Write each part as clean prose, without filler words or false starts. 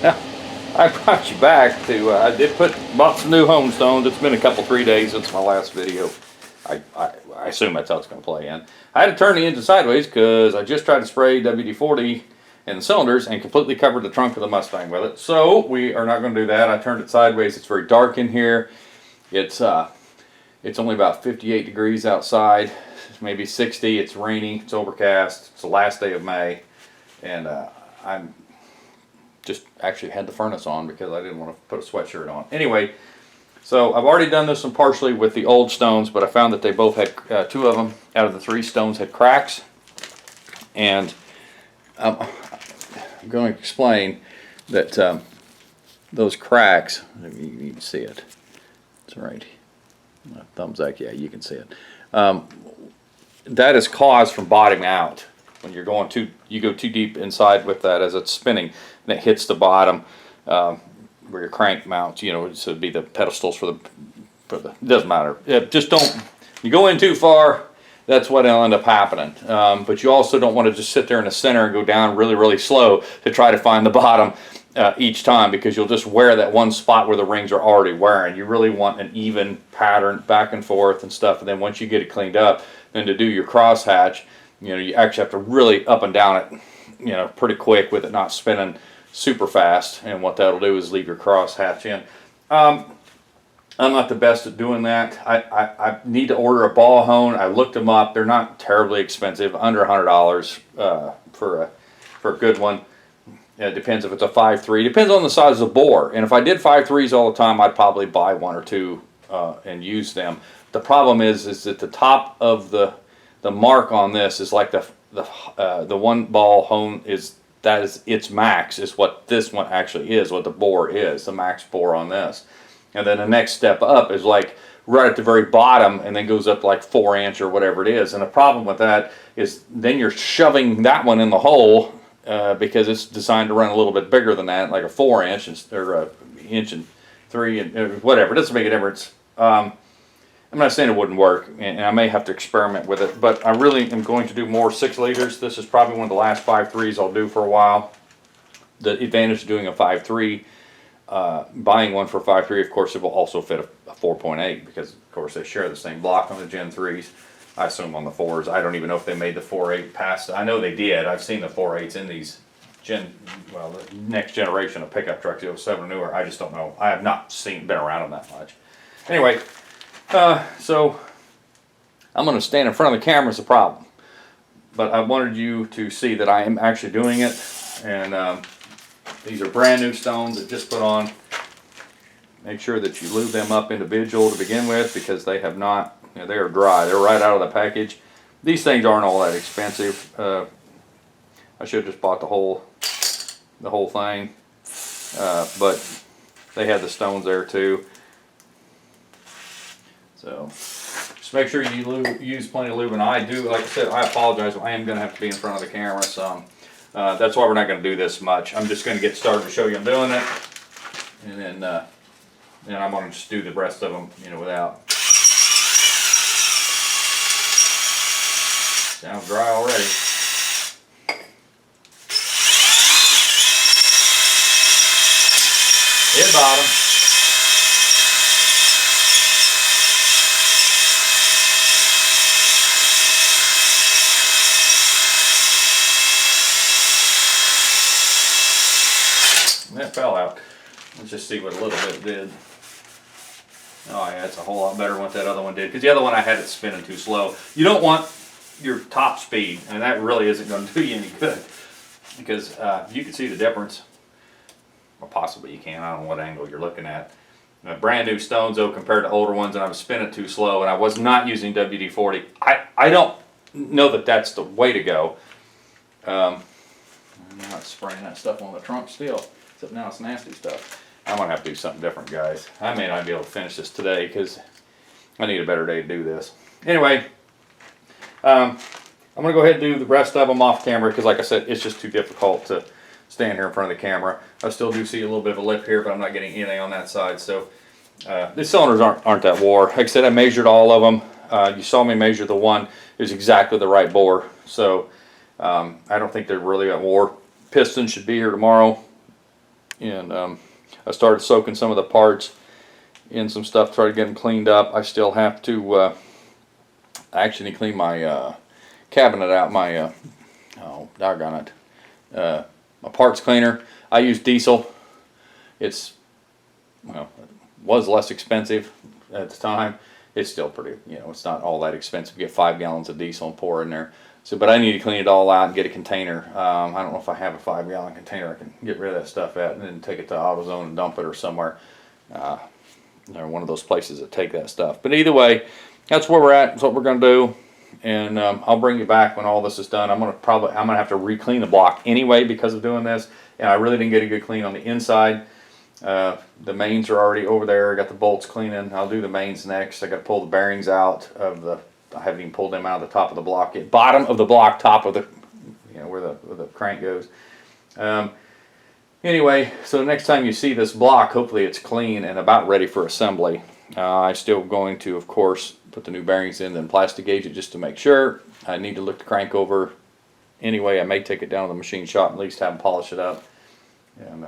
Now, I brought you back to, I did bought some new home stones. It's been a couple, 3 days since my last video. I assume that's how it's going to play in. I had to turn the engine sideways because I just tried to spray WD-40 in the cylinders and completely covered the trunk of the Mustang with it. So we are not going to do that. I turned it sideways. It's very dark in here. It's only about 58 degrees outside, maybe 60. It's rainy. It's overcast. It's the last day of May, and I'm just actually had the furnace on because I didn't want to put a sweatshirt on. Anyway, so I've already done this one partially with the old stones, but I found that they both had, 2 of them out of the 3 stones had cracks. And I'm going to explain that those cracks, you can see it. It's right. My thumbs up, yeah, you can see it. That is caused from bottoming out. When you're going you go too deep inside with that as it's spinning, and it hits the bottom where your crank mounts. You know, so it'd be the pedestals for the. It doesn't matter. Just don't. You go in too far. That's what'll end up happening. But you also don't want to just sit there in the center and go down really, really slow to try to find the bottom each time, because you'll just wear that one spot where the rings are already wearing. You really want an even pattern back and forth and stuff. And then once you get it cleaned up, then to do your crosshatch, you know, you actually have to really up and down it, you know, pretty quick with it not spinning super fast. And what that'll do is leave your crosshatch in. I'm not the best at doing that. I need to order a ball hone. I looked them up. They're not terribly expensive, under $100 for a good one. It depends if it's a 5.3. Depends on the size of the bore. And if I did 5.3s all the time, I'd probably buy 1 or 2 and use them. The problem is that the top of the mark on this is like the one ball hone is its max is what this one actually is, what the bore is, the max bore on this. And then the next step up is like right at the very bottom, and then goes up like 4" or whatever it is. And the problem with that is then you're shoving that one in the hole because it's designed to run a little bit bigger than that, like a 4" or a inch and 3 and whatever. It doesn't make a difference. I'm not saying it wouldn't work, and I may have to experiment with it, but I really am going to do more 6 liters. This is probably one of the last 5.3s I'll do for a while. The advantage of doing a 5.3, buying one for 5.3, of course, it will also fit a 4.8, because of course they share the same block on the Gen 3s. I assume on the 4s. I don't even know if they made the 4.8 past. I know they did. I've seen the 4.8s in these the next generation of pickup trucks, 07 or newer. I just don't know. I have not been around them that much. Anyway. So I'm going to stand in front of the camera is a problem, but I wanted you to see that I am actually doing it. And these are brand new stones that just put on. Make sure that you lube them up individual to begin with, because they have not, you know, they are dry. They're right out of the package. These things aren't all that expensive. I should have just bought the whole thing, but they had the stones there too. So just make sure you use plenty of lube, and I do. Like I said, I apologize. I am going to have to be in front of the camera some. That's why we're not going to do this much. I'm just going to get started to show you I'm doing it, and then I'm going to just do the rest of them, you know, without. Sounds dry already. Hit bottom. That fell out. Let's just see what a little bit did. Oh yeah, it's a whole lot better than what that other one did, because the other one I had it spinning too slow. You don't want your top speed, and that really isn't going to do you any good, because you can see the difference. Well, possibly you can. I don't know what angle you're looking at. Brand new stones though compared to older ones, and I was spinning too slow, and I was not using WD-40. I don't know that that's the way to go. I'm not spraying that stuff on the trunk still. Except now it's nasty stuff. I'm going to have to do something different, guys. I may not be able to finish this today because I need a better day to do this. Anyway, I'm going to go ahead and do the rest of them off camera, because like I said, it's just too difficult to stand here in front of the camera. I still do see a little bit of a lip here, but I'm not getting anything on that side. So the cylinders aren't that wore. Like I said, I measured all of them. You saw me measure the one. It was exactly the right bore. So I don't think they're really that wore. Piston should be here tomorrow. and I started soaking some of the parts in some stuff, try to get them cleaned up. I still have to, I actually need to clean my cabinet out, my, oh, doggone it, my parts cleaner. I use diesel. It's, well, it was less expensive at the time. It's still pretty, it's not all that expensive. You get 5 gallons of diesel and pour in there. So, but I need to clean it all out and get a container. I don't know if I have a 5-gallon container I can get rid of that stuff at and then take it to AutoZone and dump it or somewhere. Or one of those places that take that stuff. But either way, that's where we're at. That's what we're going to do. And I'll bring you back when all this is done. I'm gonna have to re-clean the block anyway because of doing this. And I really didn't get a good clean on the inside. The mains are already over there. I got the bolts cleaning. I'll do the mains next. I got to pull the bearings out of the. I haven't even pulled them out of the top of the block yet. Bottom of the block, top of the, where the crank goes. Anyway, so next time you see this block, hopefully it's clean and about ready for assembly. I'm still going to, of course, put the new bearings in, then plastic gauge it just to make sure. I need to look the crank over. Anyway, I may take it down to the machine shop and at least have them polish it up. And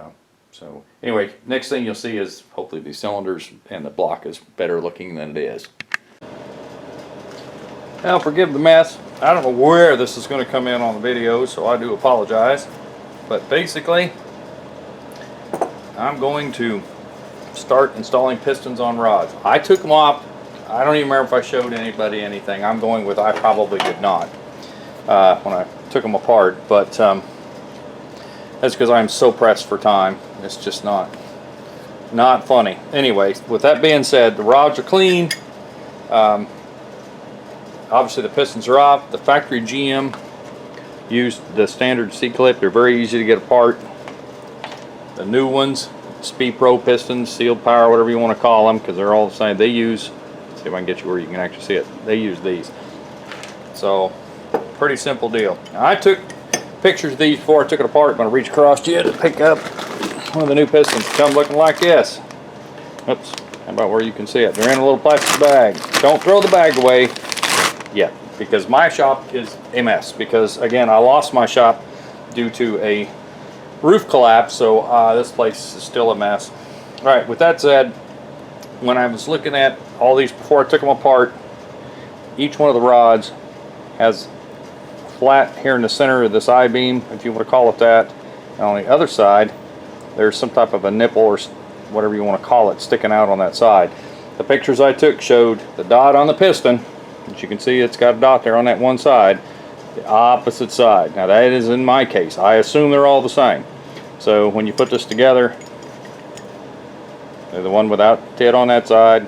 so anyway, next thing you'll see is hopefully these cylinders and the block is better looking than it is. Now forgive the mess. I don't know where this is going to come in on the video, so I do apologize. But basically, I'm going to start installing pistons on rods. I took them off. I don't even remember if I showed anybody anything. I'm going with I probably did not when I took them apart, but that's because I'm so pressed for time. It's just not funny. Anyway, with that being said, the rods are clean. Obviously the pistons are off. The factory GM used the standard C-clip. They're very easy to get apart. The new ones, Speed Pro pistons, sealed power, whatever you want to call them, because they're all the same. They use, let's see if I can get you where you can actually see it. They use these. So, pretty simple deal. Now, I took pictures of these before I took it apart. I'm going to reach across to you to pick up one of the new pistons. Come looking like this. Oops. How about where you can see it? They're in a little plastic bag. Don't throw the bag away yet, because my shop is a mess. Because, again, I lost my shop due to a roof collapse, so this place is still a mess. Alright, with that said, when I was looking at all these before I took them apart, each one of the rods has flat here in the center of this I-beam, if you want to call it that, and on the other side there's some type of a nipple or whatever you want to call it sticking out on that side. The pictures I took showed the dot on the piston. As you can see, it's got a dot there on that one side, the opposite side. Now that is in my case. I assume they're all the same. So when you put this together, the one without tit on that side,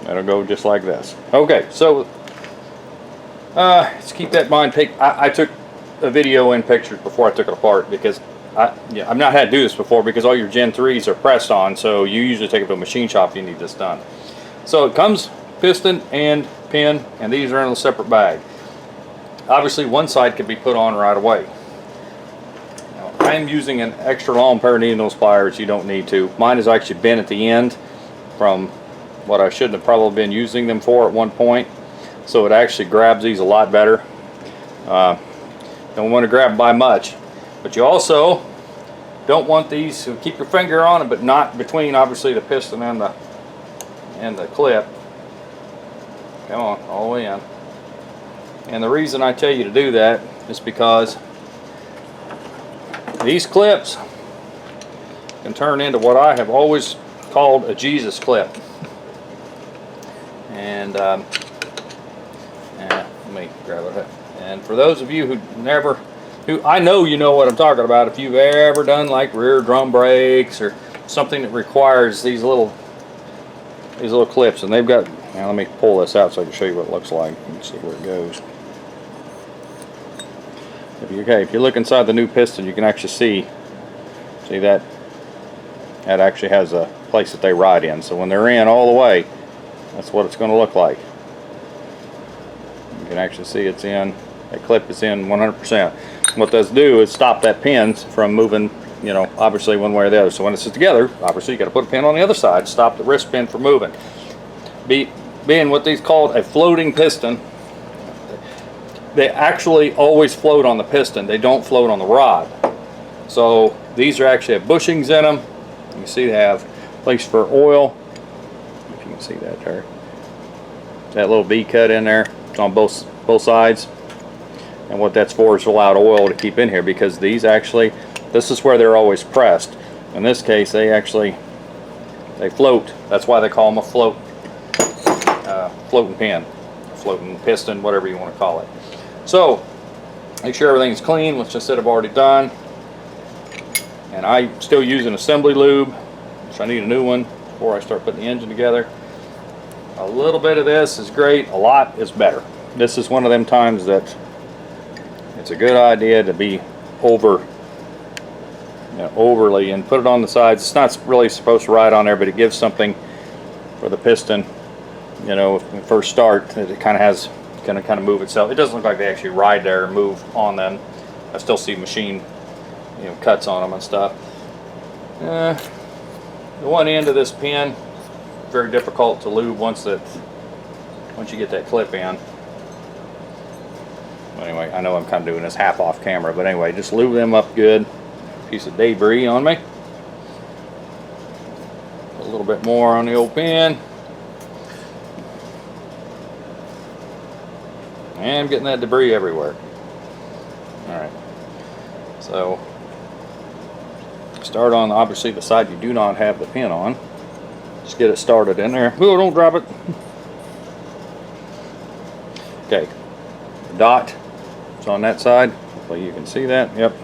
it'll go just like this. Okay, so let's keep that in mind. I took a video and pictures before I took it apart because I've not had to do this before because all your Gen 3s are pressed on, so you usually take it to a machine shop if you need this done. So it comes piston and pin, and these are in a separate bag. Obviously one side can be put on right away. I am using an extra long pair of needle pliers. You don't need to. Mine has actually been at the end from what I shouldn't have probably been using them for at one point. So it actually grabs these a lot better. Don't want to grab by much. But you also don't want these to keep your finger on them, but not between obviously the piston and the clip. Come on, all the way in. And the reason I tell you to do that is because these clips can turn into what I have always called a Jesus clip. And let me grab it. And for those of you who I know you know what I'm talking about, if you've ever done like rear drum brakes or something that requires these little clips, and they've got. Now let me pull this out so I can show you what it looks like. You can see where it goes. If you look inside the new piston, you can actually see that actually has a place that they ride in. So when they're in all the way, that's what it's going to look like. You can actually see it's in, that clip is in 100%. What those do is stop that pin from moving, obviously one way or the other. So when it's together, obviously you got to put a pin on the other side, stop the wrist pin from moving. Being what these called a floating piston, they actually always float on the piston. They don't float on the rod. So These are actually have bushings in them. You can see they have place for oil. If you can see that there. That little V cut in there. It's on both sides. And what that's for is to allow oil to keep in here, because these actually, this is where they're always pressed. In this case, they float. That's why they call them a floating pin, floating piston, whatever you want to call it. So make sure everything's clean, which I said I've already done. And I'm still using assembly lube, which I need a new one before I start putting the engine together. A little bit of this is great, a lot is better. This is one of them times that it's a good idea to be overly and put it on the sides. It's not really supposed to ride on there, but it gives something for the piston. You know, when you first start, it kind of move itself. It doesn't look like they actually ride there and move on them. I still see machine, cuts on them and stuff. The one end of this pin, very difficult to lube once you get that clip in. Anyway, I know I'm kind of doing this half off camera, but anyway, just lube them up good. Piece of debris on me. A little bit more on the old pin. And I'm getting that debris everywhere. Alright. So, start on obviously the side you do not have the pin on. Just get it started in there. Oh, don't drop it. Okay. The dot is on that side. Hopefully you can see that. Yep.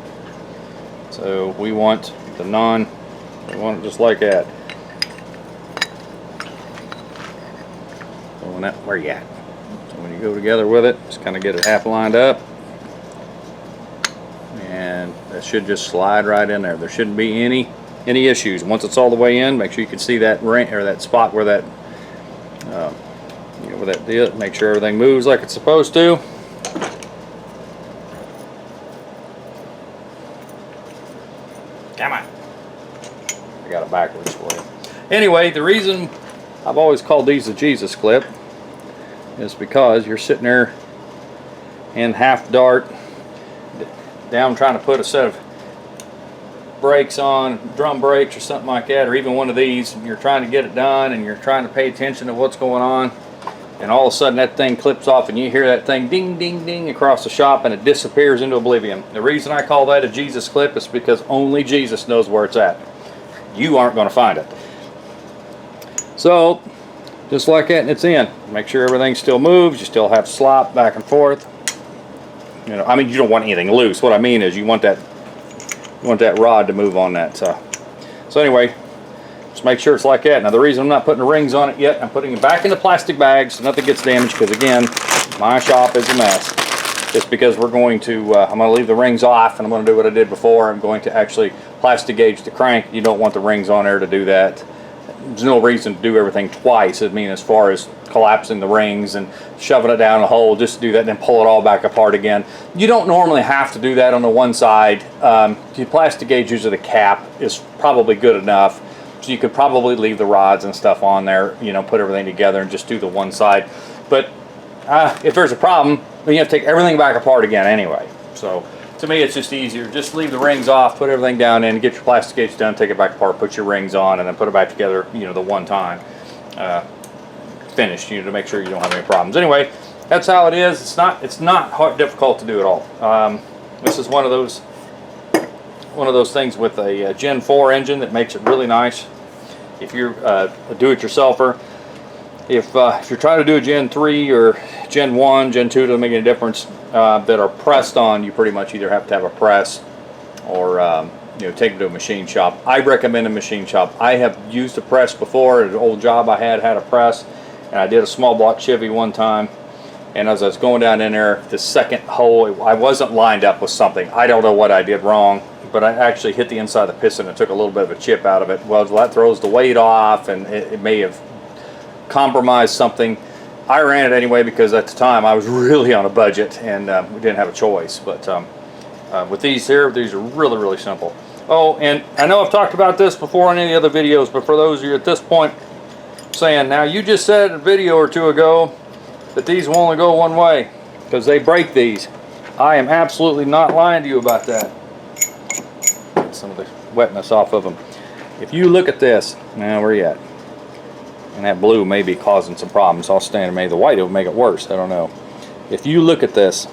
So we want we want it just like that. Where you at? So when you go together with it, just kind of get it half lined up. And that should just slide right in there. There shouldn't be any issues. Once it's all the way in, make sure you can see that ring or that spot where that where that deal. Make sure everything moves like it's supposed to. Come on. I got it backwards for you. Anyway, the reason I've always called these the Jesus clip is because you're sitting there in half dart down trying to put a set of brakes on, drum brakes or something like that, or even one of these, and you're trying to get it done and you're trying to pay attention to what's going on, and all of a sudden that thing clips off and you hear that thing ding ding ding across the shop and it disappears into oblivion. The reason I call that a Jesus clip is because only Jesus knows where it's at. You aren't going to find it. So just like that, and it's in. Make sure everything still moves. You still have slop back and forth. I mean, you don't want anything loose. What I mean is you want that rod to move on that. So anyway, just make sure it's like that. Now the reason I'm not putting the rings on it yet, I'm putting it back in the plastic bags so nothing gets damaged, because again, my shop is a mess. Just because we're going to, I'm going to leave the rings off and I'm going to do what I did before. I'm going to actually plastic gauge the crank. You don't want the rings on there to do that. There's no reason to do everything twice. I mean, as far as collapsing the rings and shoving it down a hole, just to do that and then pull it all back apart again. You don't normally have to do that on the one side. The plastic gauge, usually the cap, is probably good enough. So you could probably leave the rods and stuff on there, put everything together and just do the one side. But if there's a problem, then you have to take everything back apart again anyway. So to me, it's just easier. Just leave the rings off, put everything down in, get your plastic gauge done, take it back apart, put your rings on, and then put it back together, the one time. Finished, to make sure you don't have any problems. Anyway, that's how it is. It's not difficult to do at all. This is one of those things with a Gen 4 engine that makes it really nice. If you're a do-it-yourselfer, if you're trying to do a Gen 3 or Gen 1, Gen 2, doesn't make any difference, that are pressed on, you pretty much either have to have a press or take them to a machine shop. I recommend a machine shop. I have used a press before. At an old job I had a press, and I did a small block Chevy one time, and as I was going down in there, the second hole, I wasn't lined up with something. I don't know what I did wrong, but I actually hit the inside of the piston and took a little bit of a chip out of it. Well, that throws the weight off, and it may have compromised something. I ran it anyway because at the time I was really on a budget and we didn't have a choice. But with these here, these are really, really simple. Oh, and I know I've talked about this before in any other videos, but for those of you at this point saying, now you just said a video or two ago that these will only go one way because they break these. I am absolutely not lying to you about that. Some of the wetness off of them. If you look at this, now where you at? And that blue may be causing some problems. I'll stand, maybe the white will make it worse. I don't know. If you look at this,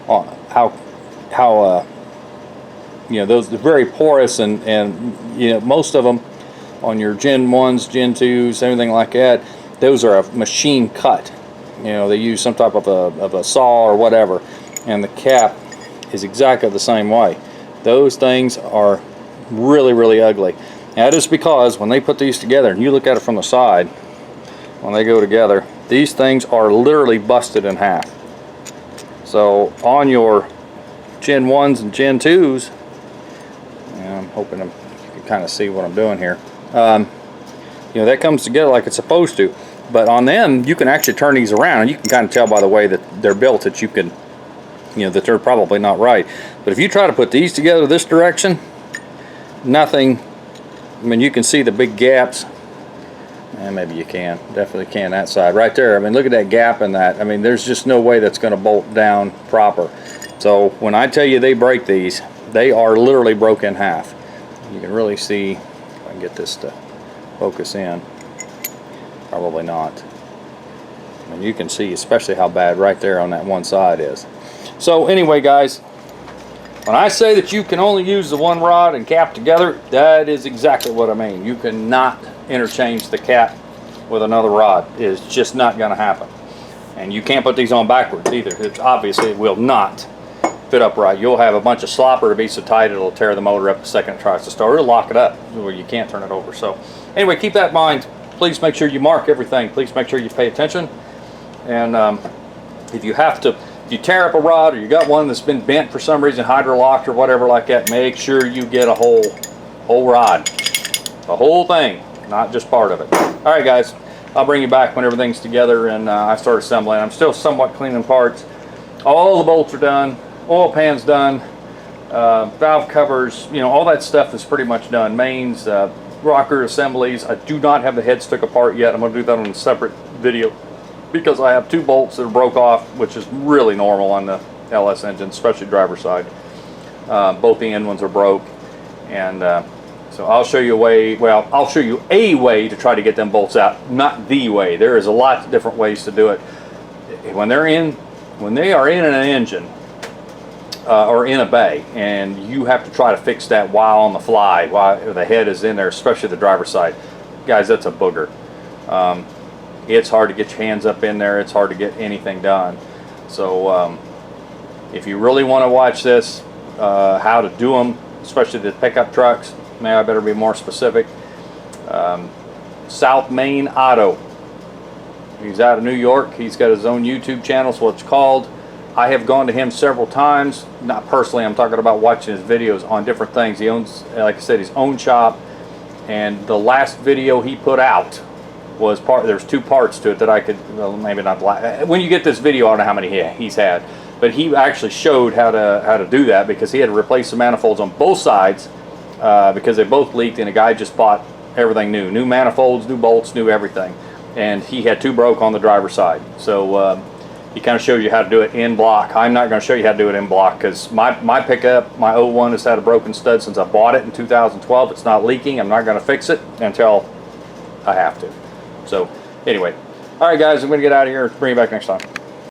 how you know, those are very porous, and you know, most of them on your Gen 1s, Gen 2s, everything like that, those are a machine cut. You know, they use some type of a saw or whatever, and the cap is exactly the same way. Those things are really, really ugly. That is because when they put these together, and you look at it from the side, when they go together, these things are literally busted in half. So on your Gen 1s and Gen 2s, I'm hoping you can kind of see what I'm doing here. You know, that comes together like it's supposed to. But on them, you can actually turn these around, and you can kind of tell by the way that they're built that you can, you know, that they're probably not right. But if you try to put these together this direction, nothing. I mean, you can see the big gaps. And maybe you can, definitely can that side right there. I mean, look at that gap in that. I mean, there's just no way that's going to bolt down proper. So when I tell you they break these, they are literally broke in half. You can really see, if I can get this to focus in. Probably not. I mean, you can see especially how bad right there on that one side is. So anyway, guys, when I say that you can only use the one rod and cap together, that is exactly what I mean. You cannot interchange the cap with another rod. It's just not going to happen. And you can't put these on backwards either. It's obviously it will not fit upright. You'll have a bunch of slopper to be so tight it'll tear the motor up the second it tries to start. It'll lock it up where you can't turn it over. So anyway, keep that in mind. Please make sure you mark everything. Please make sure you pay attention. And if you tear up a rod, or you got one that's been bent for some reason, hydrolocked or whatever like that, make sure you get a whole rod, the whole thing, not just part of it. All right, guys, I'll bring you back when everything's together and I start assembling. I'm still somewhat cleaning parts. All the bolts are done, oil pan's done, valve covers, you know, all that stuff is pretty much done. Mains, rocker assemblies. I do not have the heads took apart yet. I'm going to do that on a separate video because I have two bolts that are broke off, which is really normal on the LS engine, especially driver's side. Both the end ones are broke, and so I'll show you a way. Well, I'll show you a way to try to get them bolts out, not the way. There is a lot of different ways to do it. When they are in an engine or in a bay, and you have to try to fix that while on the fly, while the head is in there, especially the driver's side, guys, that's a booger. It's hard to get your hands up in there. It's hard to get anything done. So if you really want to watch this, how to do them, especially the pickup trucks, maybe I better be more specific. South Main Auto. He's out of New York. He's got his own YouTube channel, so it's called. I have gone to him several times, not personally, I'm talking about watching his videos on different things. He owns, like I said, his own shop, and the last video he put out was there's two parts to it that I could, well, maybe not, when you get this video, I don't know how many he's had, but he actually showed how to do that, because he had to replace the manifolds on both sides because they both leaked, and a guy just bought everything new manifolds, new bolts, new everything, and he had two broke on the driver's side. So he kind of shows you how to do it in block. I'm not going to show you how to do it in block, because my pickup, my 01, has had a broken stud since I bought it in 2012. It's not leaking. I'm not going to fix it until I have to. So anyway, all right, guys, I'm going to get out of here. Bring you back next time.